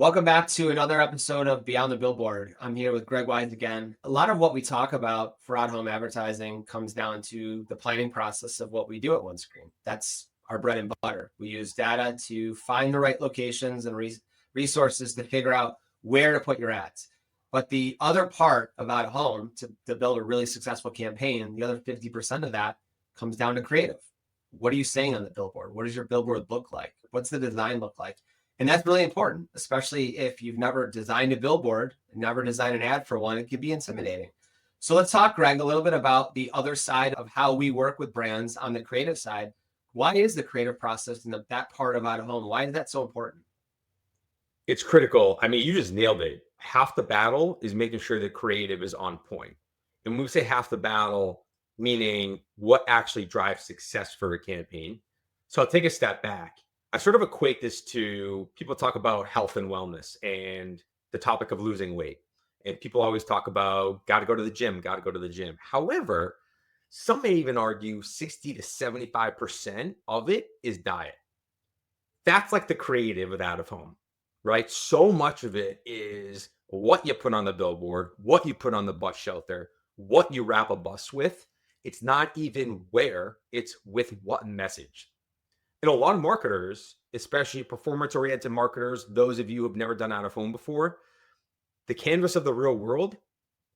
Welcome back to another episode of Beyond the Billboard. I'm here with Greg Wise again. A lot of what we talk about for out-home advertising comes down to the planning process of what we do at OneScreen. That's our bread and butter. We use data to find the right locations and resources to figure out where to put your ads. But the other part of out-of-home to build a really successful campaign, the other 50% of that comes down to creative. What are you saying on the billboard? What does your billboard look like? What's the design look like? And that's really important, especially if you've never designed a billboard, never designed an ad for one. It can be intimidating. So let's talk, Greg, a little bit about the other side of how we work with brands on the creative side. Why is the creative process and that part of out of home? Why is that so important? It's critical. I mean, you just nailed it. Half the battle is making sure the creative is on point. And when we say half the battle, meaning what actually drives success for a campaign. So I'll take a step back. I sort of equate this to people talk about health and wellness and the topic of losing weight. And people always talk about got to go to the gym, got to go to the gym. However, some may even argue 60 to 75% of it is diet. That's like the creative of out of home, right? So much of it is what you put on the billboard, what you put on the bus shelter, what you wrap a bus with. It's not even where, it's with what message. And a lot of marketers, especially performance oriented marketers, those of you who have never done out of home before, the canvas of the real world,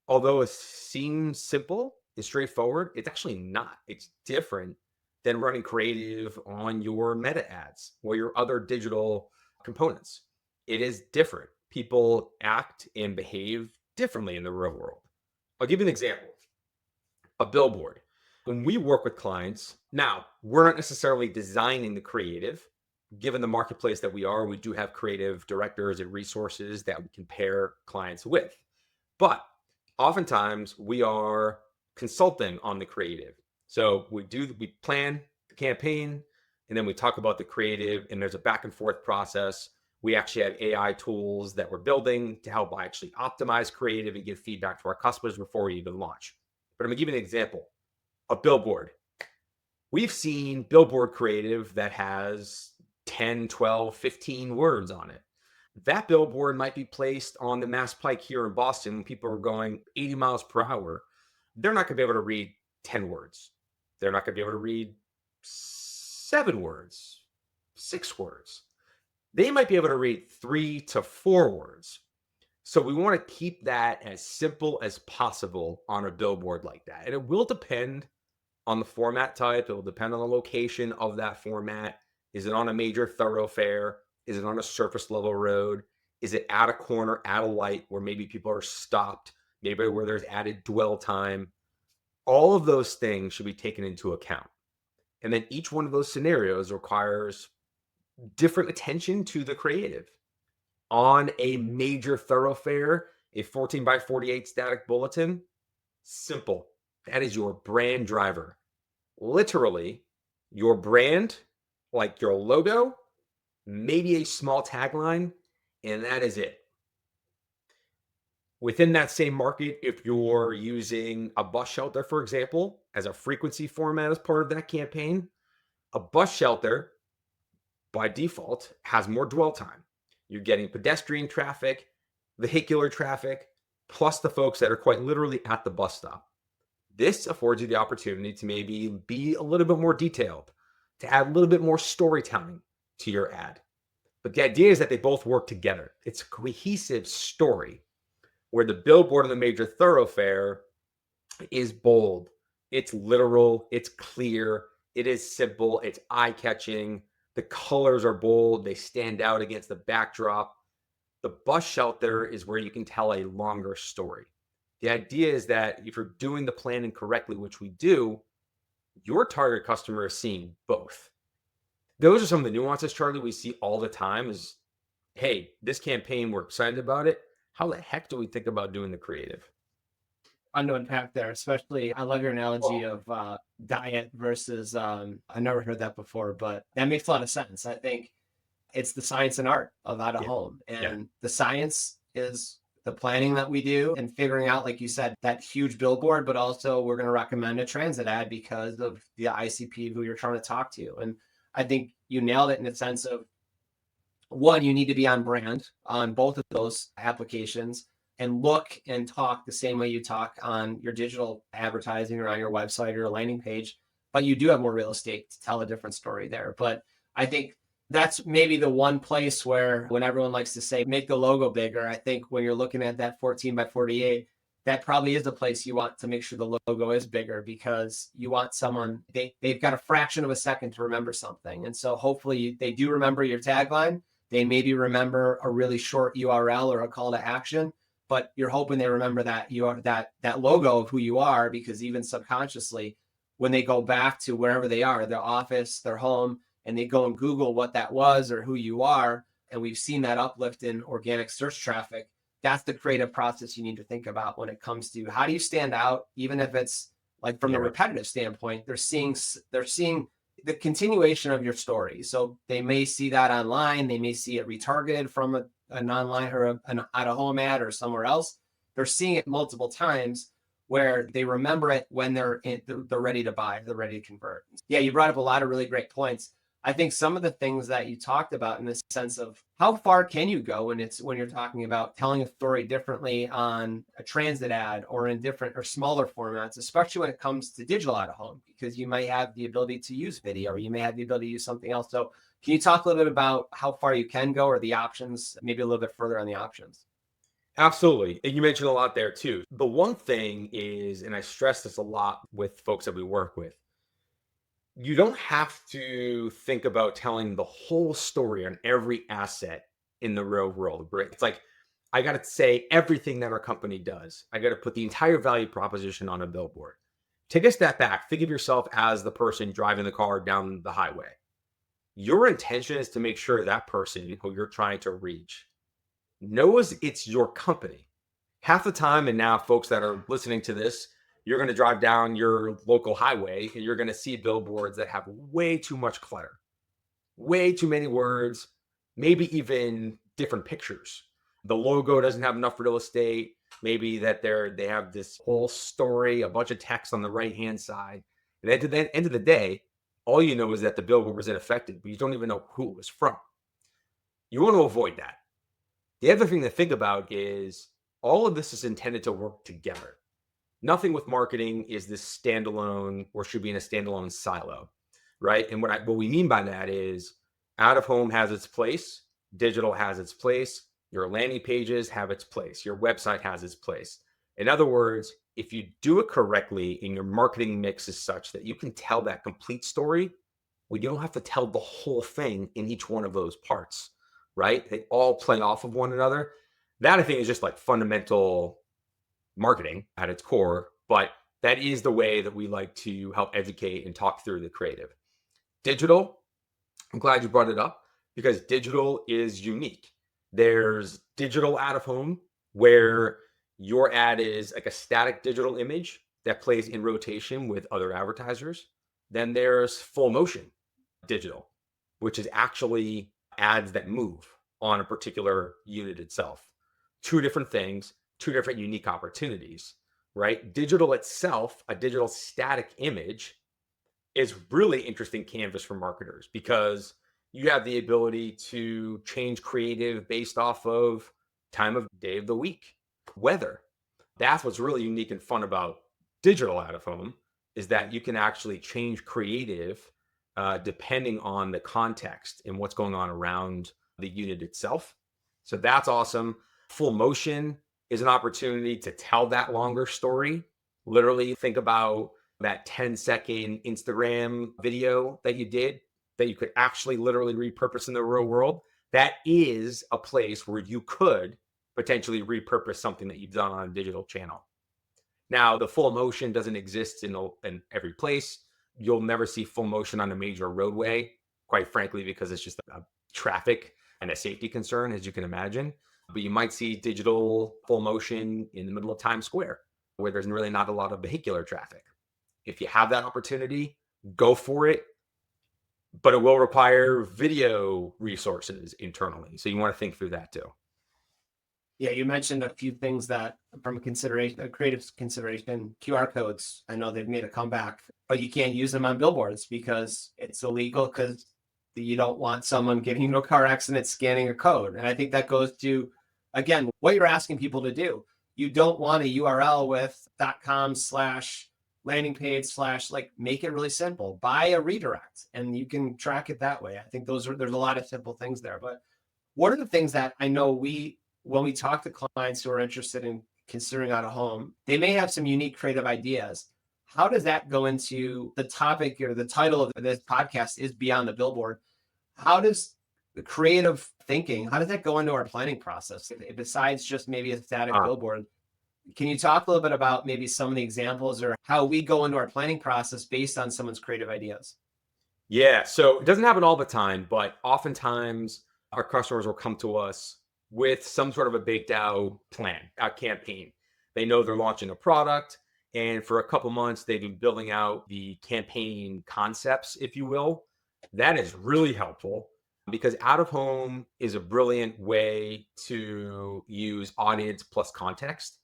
although it seems simple, is straightforward, it's actually not. It's different than running creative on your meta ads or your other digital components. It is different. People act and behave differently in the real world. I'll give you an example. A billboard. When we work with clients, now we're not necessarily designing the creative. Given the marketplace that we do have creative directors and resources that we can pair clients with. But oftentimes we are consulting on the creative. So we plan the campaign and then we talk about the creative and there's a back and forth process. We actually have AI tools that we're building to help actually optimize creative and give feedback to our customers before we even launch. But I'm gonna give you an example. A billboard. We've seen billboard creative that has 10, 12, 15 words on it. That billboard might be placed on the Mass Pike here in Boston when people are going 80 miles per hour. They're not going to be able to read 10 words. They're not going to be able to read 7 words, 6 words. They might be able to read 3 to 4 words. So we want to keep that as simple as possible on a billboard like that. And it will depend on the format type. It will depend on the location of that format. Is it on a major thoroughfare? Is it on a surface level road? Is it at a corner, at a light where maybe people are stopped, maybe where there's added dwell time? All of those things should be taken into account. And then each one of those scenarios requires different attention to the creative. On a major thoroughfare, a 14 by 48 static bulletin, simple. That is your brand driver. Literally, your brand, like your logo, maybe a small tagline, and that is it. Within that same market, if you're using a bus shelter, for example, as a frequency format as part of that campaign, a bus shelter by default has more dwell time. You're getting pedestrian traffic, vehicular traffic, plus the folks that are quite literally at the bus stop. This affords you the opportunity to maybe be a little bit more detailed, to add a little bit more storytelling to your ad. But the idea is that they both work together. It's a cohesive story where the billboard on the major thoroughfare is bold, it's literal, it's clear, it is simple, it's eye-catching, the colors are bold, they stand out against the backdrop. The bus shelter is where you can tell a longer story. The idea is that if you're doing the planning correctly, which we do, your target customer is seeing both. Those are some of the nuances, Charlie, we see all the time is, hey, this campaign, we're excited about it. How the heck do we think about doing the creative? Fun to unpack there, especially I love your analogy of diet versus I never heard that before, but that makes a lot of sense. I think it's the science and art of out of Yeah. home. Yeah. And the science is the planning that we do and figuring out, like you said, that huge billboard, but also we're going to recommend a transit ad because of the ICP who you're trying to talk to. And I think you nailed it in the sense of one, you need to be on brand on both of those applications and look and talk the same way you talk on your digital advertising or on your website or your landing page, but you do have more real estate to tell a different story there. But I think that's maybe the one place where, when everyone likes to say make the logo bigger, I think when you're looking at that 14 by 48, that probably is the place you want to make sure the logo is bigger, because you want someone, they've got a fraction of a second to remember something. And so hopefully they do remember your tagline. They maybe remember a really short URL or a call to action, but you're hoping they remember that you are that logo of who you are, because even subconsciously, when they go back to wherever they are, their office, their home, and they go and Google what that was or who you are, and we've seen that uplift in organic search traffic, that's the creative process you need to think about when it comes to how do you stand out, even if it's like from the repetitive standpoint, they're seeing the continuation of your story. So they may see that online, they may see it retargeted from an online or an out-of-home ad or somewhere else. They're seeing it multiple times where they remember it when they're ready to buy, they're ready to convert. Yeah, you brought up a lot of really great points. I think some of the things that you talked about in the sense of how far can you go when you're talking about telling a story differently on a transit ad or in different or smaller formats, especially when it comes to digital out of home, because you might have the ability to use video or you may have the ability to use something else. So can you talk a little bit about how far you can go or the options, maybe a little bit further on the options? Absolutely. And you mentioned a lot there too. The one thing is, and I stress this a lot with folks that we work with, you don't have to think about telling the whole story on every asset in the real world. Right? It's like, I got to say everything that our company does. I got to put the entire value proposition on a billboard. Take a step back. Think of yourself as the person driving the car down the highway. Your intention is to make sure that person who you're trying to reach knows it's your company. Half the time, and now folks that are listening to this, you're going to drive down your local highway and you're going to see billboards that have way too much clutter, way too many words, maybe even different pictures. The logo doesn't have enough real estate. Maybe that they have this whole story, a bunch of text on the right hand side. And at the end of the day, all you know is that the billboard was ineffective, but you don't even know who it was from. You want to avoid that. The other thing to think about is all of this is intended to work together. Nothing with marketing is this standalone or should be in a standalone silo, right? And what we mean by that is out of home has its place, digital has its place, your landing pages have its place, your website has its place. In other words, if you do it correctly and your marketing mix is such that you can tell that complete story, well, you don't have to tell the whole thing in each one of those parts, right? They all play off of one another. That I think is just like fundamental marketing at its core, but that is the way that we like to help educate and talk through the creative. Digital, I'm glad you brought it up because digital is unique. There's digital out of home where your ad is like a static digital image that plays in rotation with other advertisers. Then there's full motion digital, which is actually ads that move on a particular unit itself. Two different things, two different unique opportunities, right? Digital itself, a digital static image, is really interesting canvas for marketers because you have the ability to change creative based off of time of day of the week, weather. That's what's really unique and fun about digital out of home is that you can actually change creative depending on the context and what's going on around the unit itself. So that's awesome. Full motion is an opportunity to tell that longer story. Literally think about that 10-second Instagram video that you did that you could actually literally repurpose in the real world. That is a place where you could potentially repurpose something that you've done on a digital channel. Now, the full motion doesn't exist in every place. You'll never see full motion on a major roadway, quite frankly, because it's just a traffic and a safety concern, as you can imagine. But you might see digital full motion in the middle of Times Square, where there's really not a lot of vehicular traffic. If you have that opportunity, go for it. But it will require video resources internally. So you want to think through that too. Yeah, you mentioned a few things that from a creative consideration, QR codes. I know they've made a comeback, but you can't use them on billboards because it's illegal because You don't want someone getting into a car accident scanning a code. And I think that goes to, again, what you're asking people to do. You don't want a URL with .com/landing page/ like, make it really simple. Buy a redirect and you can track it that way. I think there's a lot of simple things there. But what are the things that I know when we talk to clients who are interested in considering out a home, they may have some unique creative ideas. How does that go into the topic, or the title of this podcast is Beyond the Billboard? How does the creative thinking, how does that go into our planning process? Besides just maybe a static billboard, can you talk a little bit about maybe some of the examples or how we go into our planning process based on someone's creative ideas? Yeah. So it doesn't happen all the time, but oftentimes our customers will come to us with some sort of a baked out plan, a campaign. They know they're launching a product, and for a couple months, they've been building out the campaign concepts, if you will. That is really helpful because out of home is a brilliant way to use audience plus context.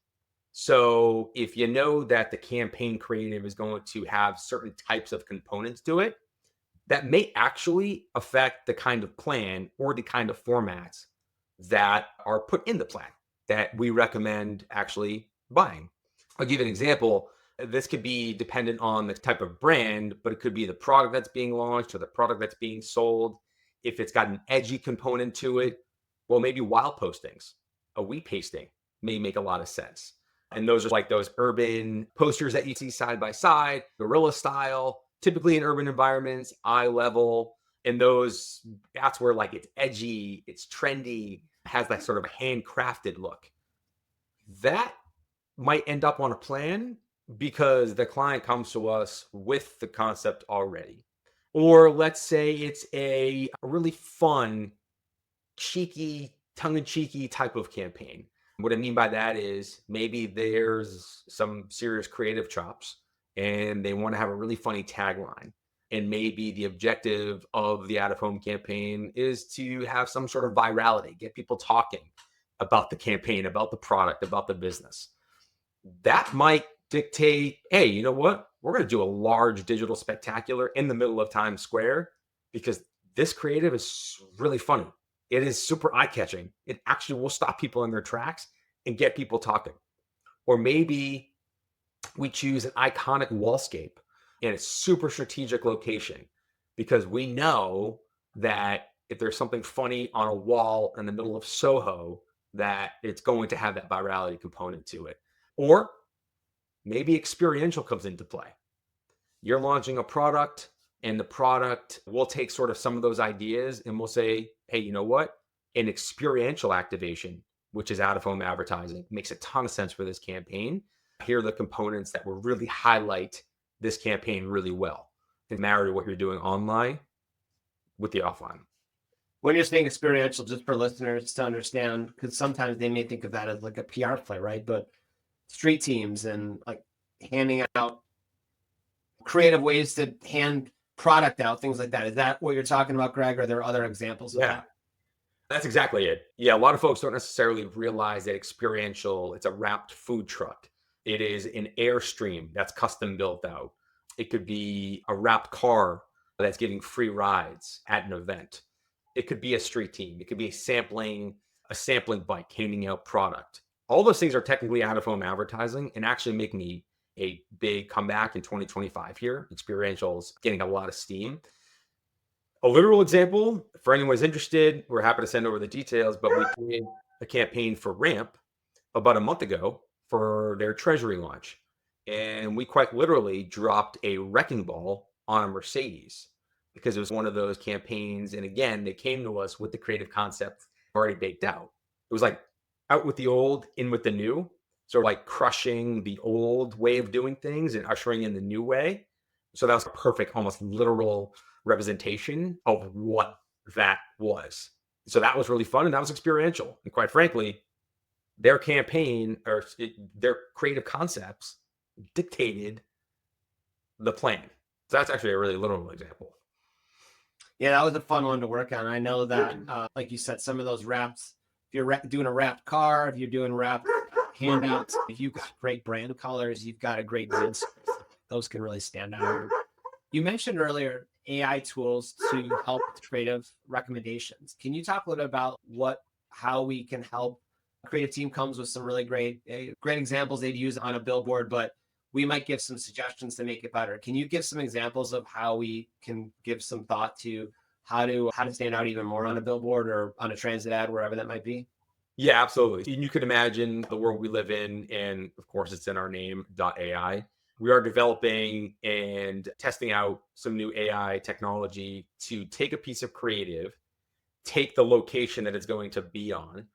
So if you know that the campaign creative is going to have certain types of components to it, that may actually affect the kind of plan or the kind of formats that are put in the plan that we recommend actually buying. I'll give you an example. This could be dependent on the type of brand, but it could be the product that's being launched or the product that's being sold. If it's got an edgy component to it, well, maybe wild postings, a wheat pasting may make a lot of sense. And those are like those urban posters that you see side by side, guerrilla style, typically in urban environments, eye level. And that's where like it's edgy, it's trendy, has that sort of handcrafted look. That might end up on a plan because the client comes to us with the concept already. Or let's say it's a really fun, cheeky, tongue-in-cheeky type of campaign. What I mean by that is maybe there's some serious creative chops and they want to have a really funny tagline. And maybe the objective of the out-of-home campaign is to have some sort of virality, get people talking about the campaign, about the product, about the business. That might dictate, hey, you know what? We're going to do a large digital spectacular in the middle of Times Square because this creative is really funny. It is super eye-catching. It actually will stop people in their tracks and get people talking. Or maybe we choose an iconic wallscape in a super strategic location because we know that if there's something funny on a wall in the middle of Soho, that it's going to have that virality component to it. Or maybe experiential comes into play. You're launching a product and the product will take sort of some of those ideas and we'll say, hey, you know what? An experiential activation, which is out of home advertising, makes a ton of sense for this campaign. Here are the components that will really highlight this campaign really well and marry what you're doing online with the offline. When you're saying experiential, just for listeners to understand, because sometimes they may think of that as like a PR play, right? But street teams and like handing out creative ways to hand product out, things like that. Is that what you're talking about, Greg? Or are there other examples of that? That's exactly it. Yeah, a lot of folks don't necessarily realize that experiential, it's a wrapped food truck. It is an Airstream that's custom built out. It could be a wrapped car that's giving free rides at an event. It could be a street team. It could be a sampling bike handing out product. All those things are technically out of home advertising and actually make me a big comeback in 2025 here. Experiential's getting a lot of steam. A literal example, for anyone who's interested, we're happy to send over the details, but we did a campaign for Ramp about a month ago for their treasury launch. And we quite literally dropped a wrecking ball on a Mercedes because it was one of those campaigns. And again, they came to us with the creative concept already baked out. It was like out with the old, in with the new, sort of like crushing the old way of doing things and ushering in the new way. So that was a perfect, almost literal representation of what that was. So that was really fun and that was experiential. And quite frankly, their campaign or their creative concepts dictated the plan. So that's actually a really literal example. Yeah, that was a fun one to work on. I know that, like you said, some of those wraps, if you're doing a wrapped car, if you're doing wrapped handouts, if you've got great brand colors, you've got a great business, those can really stand out. You mentioned earlier AI tools to help with creative recommendations. Can you talk a little bit about how we can help? Creative team comes with some really great examples they'd use on a billboard, but we might give some suggestions to make it better. Can you give some examples of how we can give some thought to how to stand out even more on a billboard or on a transit ad, wherever that might be? Yeah, absolutely. And you could imagine the world we live in, and of course, it's in our name, .ai. We are developing and testing out some new AI technology to take a piece of creative, take the location that it's going to be on,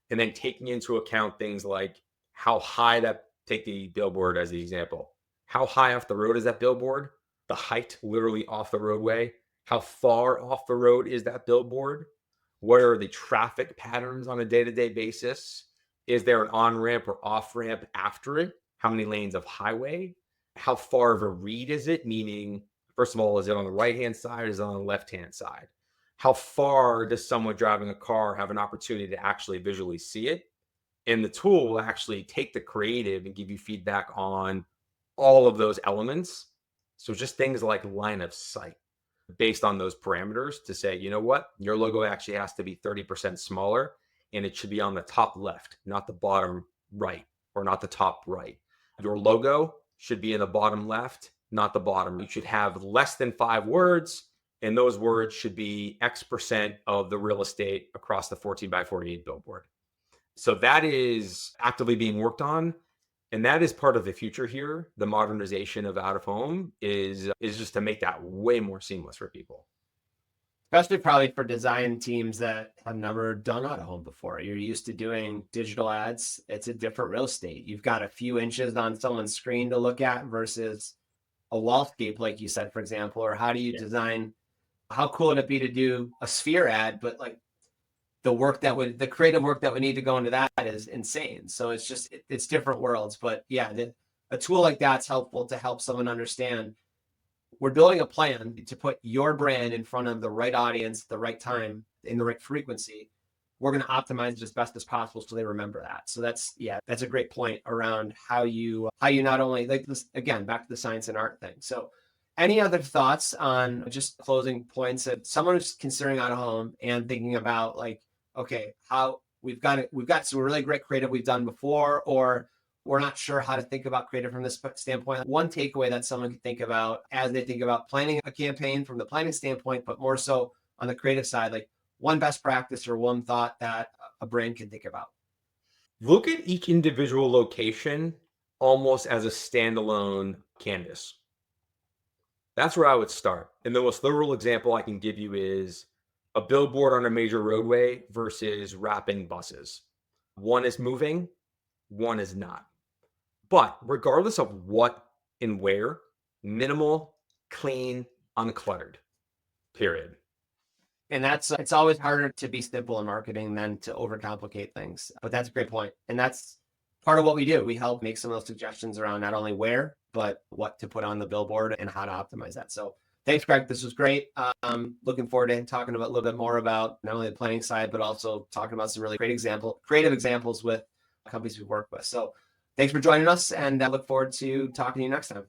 and then taking into account things like how high that, take the billboard as the example. How high off the road is that billboard? The height literally off the roadway. How far off the road is that billboard? What are the traffic patterns on a day-to-day basis? Is there an on-ramp or off-ramp after it? How many lanes of highway? How far of a read is it? Meaning, first of all, is it on the right-hand side? Is it on the left-hand side? How far does someone driving a car have an opportunity to actually visually see it? And the tool will actually take the creative and give you feedback on all of those elements. So just things like line of sight based on those parameters to say, you know what, your logo actually has to be 30% smaller and it should be on the top left, not the bottom right or not the top right. Your logo should be in the bottom left, not the bottom. You should have less than 5 words, and those words should be X% of the real estate across the 14 by 48 billboard. So that is actively being worked on. And that is part of the future here. The modernization of out of home is just to make that way more seamless for people. Especially probably for design teams that have never done out of home before. You're used to doing digital ads. It's a different real estate. You've got a few inches on someone's screen to look at versus a wallscape, like you said, for example. Or how do you design? How cool would it be to do a sphere ad, but like the creative work that would need to go into that is insane. So it's different worlds. But yeah, a tool like that's helpful to help someone understand we're building a plan to put your brand in front of the right audience, the right time, in the right frequency. We're going to optimize it as best as possible so they remember that. So that's a great point around how you not only, like this, again, back to the science and art thing. So any other thoughts on just closing points that someone who's considering out of home and thinking about like, okay, how we've got some really great creative we've done before, or we're not sure how to think about creative from this standpoint. One takeaway that someone can think about as they think about planning a campaign from the planning standpoint, but more so on the creative side, like one best practice or one thought that a brand can think about. Look at each individual location almost as a standalone canvas. That's where I would start. And the most literal example I can give you is a billboard on a major roadway versus wrapping buses. One is moving, one is not. But regardless of what and where, minimal, clean, uncluttered, period. And it's always harder to be simple in marketing than to overcomplicate things. But that's a great point. And that's part of what we do. We help make some of those suggestions around not only where, but what to put on the billboard and how to optimize that. So thanks, Greg. This was great. Looking forward to talking about a little bit more about not only the planning side, but also talking about some really creative examples with companies we work with. So thanks for joining us, and I look forward to talking to you next time.